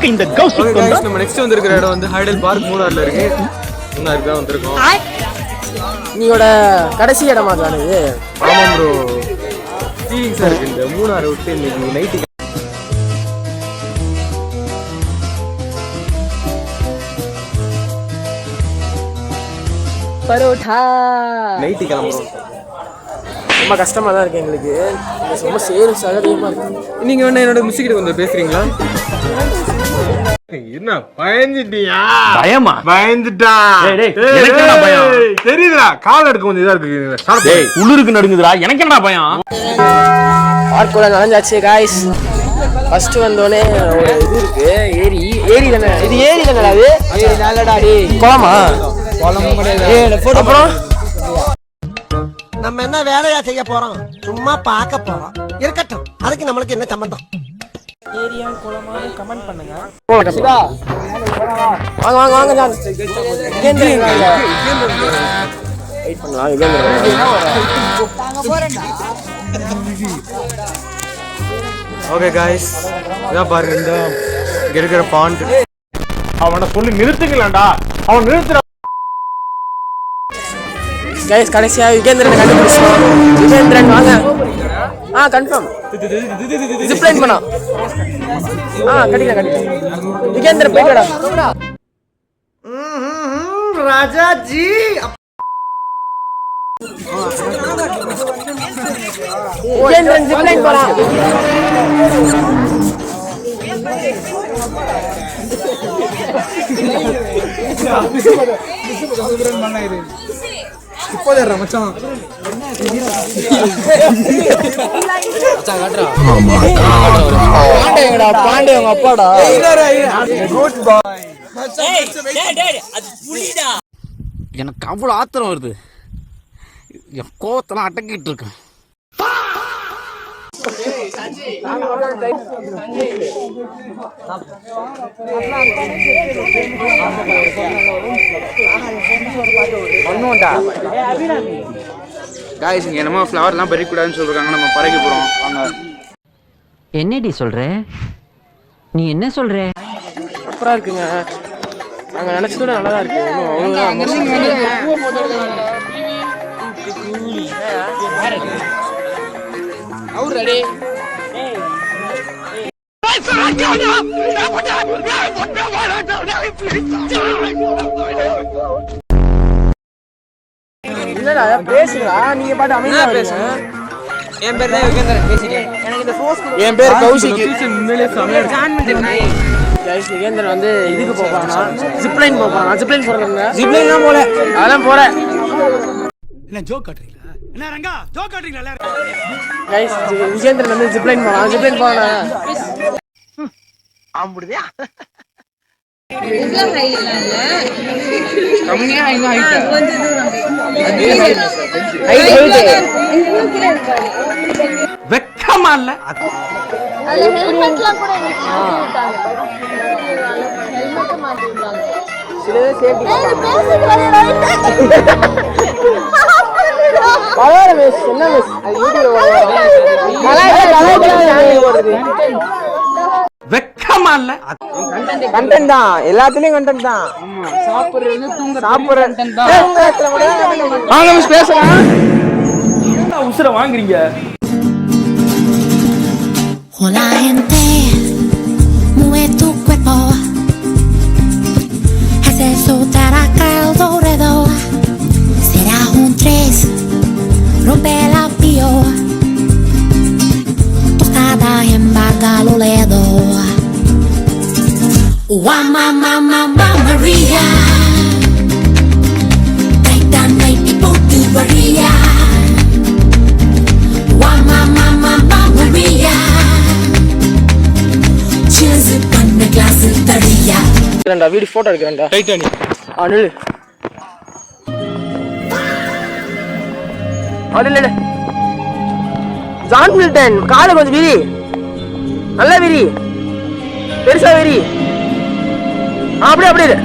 இந்த நம்ம நெக்ஸ்ட் வந்திருக்கிற இடம் வந்து ஹைடல் பார்க் மூணாறுல இருக்கு. மூணாறுக்கு தான் வந்திருக்கோம். நீயோட கடைசி இடமா தான் இது? ஆமாம் ப்ரோ, ஃபீலிங்ஸா இருக்கு இந்த மூணாறு விட்டு இன்னைக்கு நைட்டு பரோட்டா நைட்டு கிளம்புறோம். ரொம்ப கஷ்டமா தான் இருக்கு எங்களுக்கு. ரொம்ப சேரும் சகதியமா இருக்கு. நீங்க வேணா என்னோட மிஸ்கிட்ட கொஞ்சம் பேசுறீங்களா? என்ன பயந்துட்டியா? பயமா? பயந்துட்டா? தெரியுதுடா, கால் எடுக்க கொஞ்சம் இதா இருக்கு. உள்ளுருக்கு நடுங்குதுடா. எனக்கு என்னடா பயம்? பார்க்குள்ள நனைஞ்சாச்சு காய்ஸ். ஃபர்ஸ்ட் வந்தோடனே ஒரு இது இருக்கு, ஏரி தானே இது? ஏரி தானே அது? ஏரி நல்லடா. குளமா? குளமும் கிடையாது. அப்புறம் நம்ம என்ன வேலையா செய்ய போறோம்? சும்மா பார்க்க போறோம். இருக்கட்டும், அதுக்கு நம்மளுக்கு என்ன சம்பந்தம்? ஏரியா குளமா கமெண்ட் பண்ணுங்க. வாங்க வாங்க வாங்க ஜான். வெயிட் பண்ணுவாங்க. ஓகே गाइस, இதான் பாருங்க இந்த இருக்கிற பாண்ட். அவனை சொல்லி நிறுத்துங்களேன்டா. அவன் நிறுத்துற. गाइस கடைசியா யுகேந்திரன் கண்டுபிடிச்சோம். யுகேந்திரன் வாங்க. கன்ஃபார்ம். ஜிப் லைன் பண்ணா. கடிங்க. யுகேந்திரன் போய்டா. ராஜா ஜி யுகேந்திரன் ஜிப் லைன் பண்ணா. இப்போதே மச்சான் பாண்டே உங்க அப்பாடா. எனக்கு அவ்வளவு ஆத்திரம் வருது. என் கோவத்தெல்லாம் அடக்கிட்டு இருக்கேன். गाइस இங்க என்னமோ ஃப்ளவர்லாம் பறிக்க கூடாதுன்னு சொல்றாங்க. நம்ம பறிக்க போறோம். வாங்க. என்னடி சொல்ற? நீ என்ன சொல்ற? சூப்பரா இருக்குங்க. நாங்க நினைச்சதோட நல்லா இருக்கு. ரெடி என்னடா பேசுறா? நீங்க பாட்டு அமைதியா பேசுங்க. என் பேர் தான் யுகேந்திரன். பேசிட்டேன். எனக்கு இந்த ஃபோர்ஸ் கொடு. என் பேர் கௌஷிக். உண்மையிலே சமையல் गाइस யுகேந்திரன் வந்து இதுக்கு போறானா? ஜிப் லைன் போறானா? ஜிப் லைன் போறதுங்க. ஜிப் லைன்லாம் போல. அதெல்லாம் போற. என்ன ஜோக் காட்றீங்களா? என்ன ரங்கா ஜோக் காட்றீங்களா எல்லாரும்? गाइस யுகேந்திரன் வந்து ஜிப் லைன் போறானா? ஜிப் லைன் போறானா? ஆம்புடுதியா? இவ்ளோ ஹைட்ல இல்ல. கம்மியா ஹைட். கொஞ்சம் தூரம். ஹைட். வெக்கமா இல்ல? அதுல ஹெல்மெட்லாம் கூட விட்டாங்க. ஹெல்மெட் மாட்டி விட்டாங்க. சிலவே சேஃப்டி. பேசிட்டு வரேன் ரைட். பரவாயில்ல மிஸ். என்ன மிஸ்? அது யூடியூப்ல ஓடுது. வெக்கமா இல்ல? கண்டென்ட் தான். எல்லாத்துலயும் கண்டென்ட் தான். ஆமா. சாப்பிடுறது தூங்குறது கண்டென்ட் தான். வாங்க மிஸ் பேசலாம். என்ன உசுர வாங்குறீங்க? Hola gente, mueve tu cuerpo, hace soltar acá el alrededor. Será un tres, rompe la pio, tostada embarga lo ledo. Mamma Maria, night and night people do Maria. Video photo எடுக்கிறேன்டா. Titanic. நில்லு. இல்ல John Milton காலை கொஞ்சம் விரி, நல்லா விரி, பெருசா விரி. அப்படியே அப்படியே.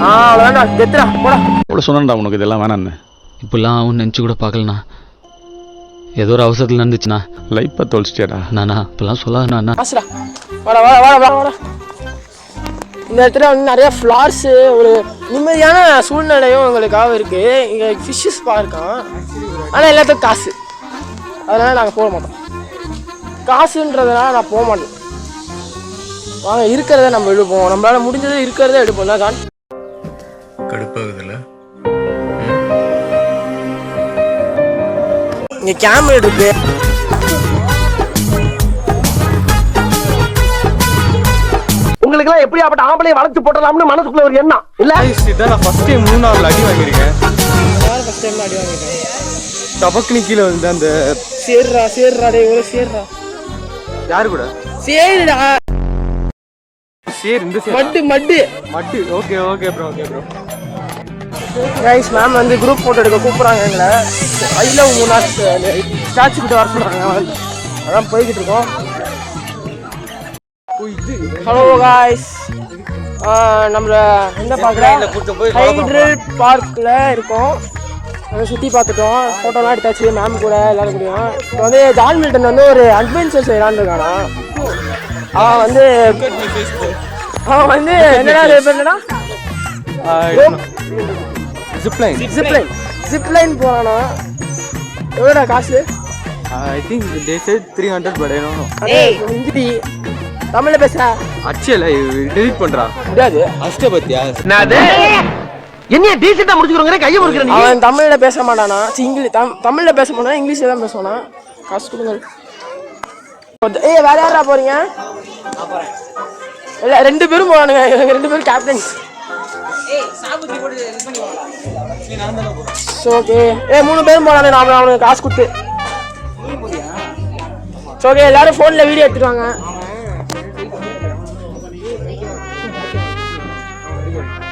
அவ்வளோதான்டா, கெத்துடா போடா. அவ்வளோ சொன்னேன்டா உனக்கு இதெல்லாம் வேணான்னு. இப்பெல்லாம் அவன் நினச்சி கூட பார்க்கலண்ணா. ஏதோ ஒரு அவசரத்தில் நடந்துச்சுண்ணா. லைஃப்பை தொலைச்சிட்டியாடா. நானா இப்பெல்லாம் சொல்லாதுண்ணா. ஆசடா வாடா வாடா வாடா வாடா வாடா. இந்த இடத்துல வந்து நிறைய ஃப்ளார்ஸு, ஒரு நிம்மதியான சூழ்நிலையும் உங்களுக்காக இருக்கு. இங்கே ஃபிஷ்ஷஸ் பார்க்கலாம். ஆனால் எல்லாத்துக்கும் காசு, அதனால நாங்கள் போக மாட்டோம். காசுன்றதுனால நான் போக மாட்டேன். வாங்க இருக்கிறத நம்ம எடுப்போம், நம்மளால முடிஞ்சதை இருக்கிறத எடுப்போம் தான். ஜான் கடுப்பாகுதுல்ல. இங்கே கேமரா இருக்கு. உங்களுக்கெல்லாம் எப்படியாப்பட்ட ஆம்பளையை வளர்த்து போட்டலாம்னு மனசுக்குள்ள ஒரு எண்ணம் இல்ல? இதான் நான் ஃபர்ஸ்ட் டைம் மூணாறுல அடி வாங்கியிருக்கேன். ஃபர்ஸ்ட் டைம் அடி வாங்கிட்டேன். டபக்குனி கீழே வந்து அந்த சேர்றா டே இவ்வளோ சேர்றா. யாரு கூட சேருடா. சேர் இந்த சேர் மட்டு மட்டு மட்டு. Okay okay bro, okay bro. Guys ma'am வந்து குரூப் ஃபோட்டோ எடுக்க கூப்பிட்றாங்க எங்களை. ஐ லவ் மூணார் ஸ்டாச்சு கிட்ட வர சொல்கிறாங்க. அதான் போய்கிட்டு இருக்கோம். ஹலோ காய்ஸ், நம்மள என்ன பார்க்குறோம், ஹைட்ரல் பார்க்கில் இருக்கோம். அதை சுற்றி பார்த்துட்டோம், ஃபோட்டோலாம் எடுத்தாச்சு மேம் கூட எல்லாரும் கூடயும். இப்போ வந்து ஜான் மில்டன் வந்து ஒரு அட்வென்ச்சர் செய்யலான்னு இருக்கானா. அவன் வந்து என்னடா என்னடா ஜிப்லைன் போறானா. எவ்வளோடா காசு? I think they said 300 but I don't know. Hindi தமிழ்ல பேசுறா. அச்சேல டெலீட் பண்றா. முடியாது. அஷ்ட பத்தியா என்னது? என்ன டீசெண்டா முடிச்சுக்கறங்க, கைய முறுக்குற நீ. அவன் தமிழ்ல பேச மாட்டானா. தமிழ்ல பேச மாட்டானா, இங்கிலீஷ்ல தான் பேசுவானா. காசு கொடுங்க. ஏய் வேற யாரா போறீங்க? இல்ல 2 பேரும் போறானுங்க. 2 பேரும் கேப்டன். ஓகே. 3 பேரும் போறானே. நாம அவனுக்கு காசு கொடுத்து. ஓகே, எல்லாரும் போன்ல வீடியோ எடுத்துட்டு வாங்க.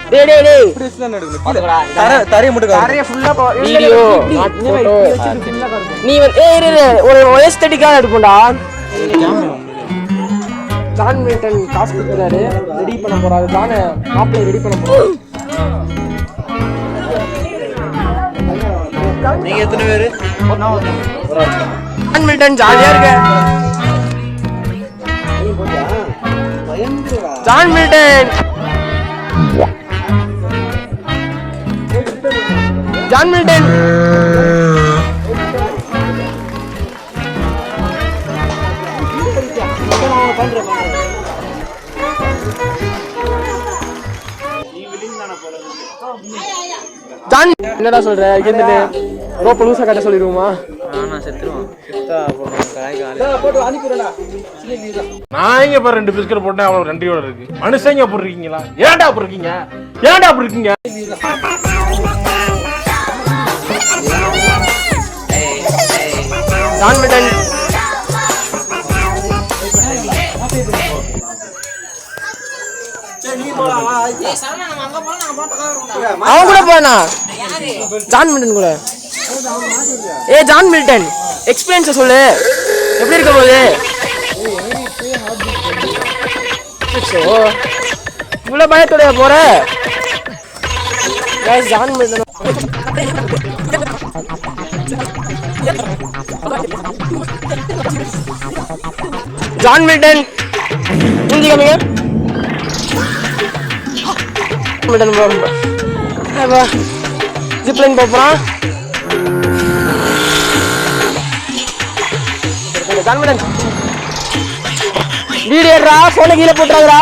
டேய் டேய் டேய் பிரச்சனை நடக்குது. தரைய மட்டும் தரைய ஃபுல்லா வீடியோ நீ ஒரு எஸ்தெட்டிக்கா எடுப்போம்டா. ஜான் மில்டன் காசு கொடுக்குறாரு, ரெடி பண்ண போறாரு. ஜான மாப்பிளை ரெடி பண்ண போறாரு. நீங்க எத்தனை பேரு? ஜான் மில்டன் ஜாலியா இருக்க. John Milton John Milton John என்னடா சொல்ற? கேந்துட்டு ரோப்ப லூசா கட்ட சொல்லிடுவோமா? நான் இங்க பாரு 2 பிஸ்கட் போட்டேன், அவ்வளவு நன்றியோட இருக்கு. மனுஷங்க போடுறீங்களா? ஏன்டா போடுறீங்க? ஏன்டா போடுறீங்க? ஜான் மில்டன் அவன் கூட போனா ஜான் மில்டன் கூட. ஜான் மில்டன் எக்ஸ்பீரியன்ஸை சொல்லு, எப்படி இருக்க போகுது? இவ்வளோ பயத்தோட போற? ஜான் மில்டன் ஜான் மில்டன் புரிஞ்சு கம்மிங்க. ஜிப்லைன் போறான். வீடியோடா போன கீழே போட்டுறாங்கடா.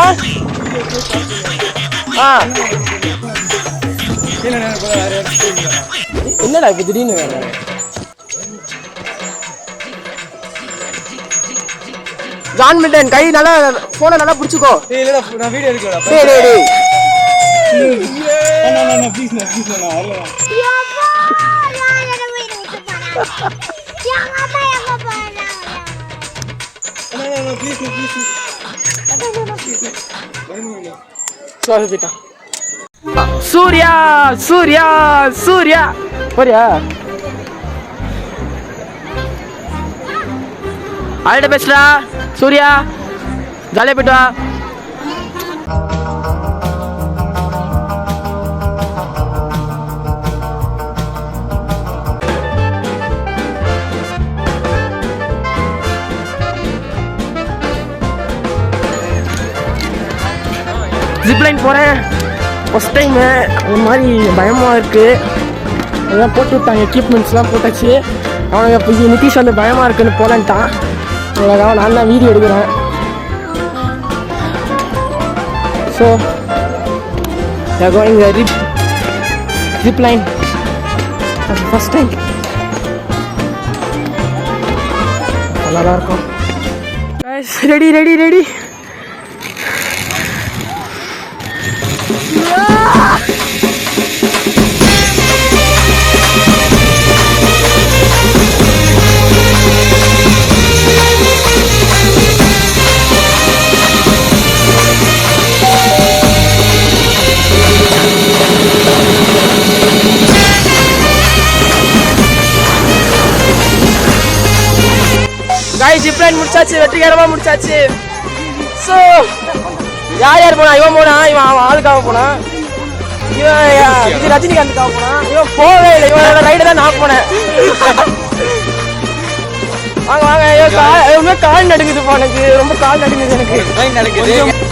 என்னடா இப்ப திடீர்னு ஜான் மில்டன் கை நல்லா போனை நல்லா பிடிச்சிக்கோ. நான் வீடியோ எடுக்கலடா. டேய் டேய் டேய் போயிட்டான். சூர்யா சூர்யா சூர்யா போறியா? ஆல்ரெடி பெஸ்டா சூர்யா, ஜாலியாக போயிட்டு வா. ஜிப்லைன் போகிறேன் ஃபஸ்ட் டைமு. ஒரு மாதிரி பயமாக இருக்குது. அதெல்லாம் போட்டு விட்டாங்க, எக்யூப்மெண்ட்ஸ்லாம் போட்டாச்சு. அவனுங்க இப்போ நிதிஷ் வந்து பயமாக இருக்குன்னு போலன்ட்டான். அவ்வளோதான், நான் தான் வீடியோ எடுக்கிறேன். So going zipline first time. நல்லா தான் இருக்கும். Ready ready ready. ஜிப்லைன் முடிச்சாச்சு, வெற்றிகரமாக முடிச்சாச்சு. ஸோ யார் யார் போனா? இவன் போனா, இவன் அவன் ஆளுக்காக போனான். இவன் இது ரஜினிகாந்துக்காக போனான். இவன் போவே இல்லை, இவனோட ரைடு தான் நான் போனேன். வாங்க வாங்க. கால் நடுங்குது, எனக்கு ரொம்ப கால் நடுங்குது எனக்கு.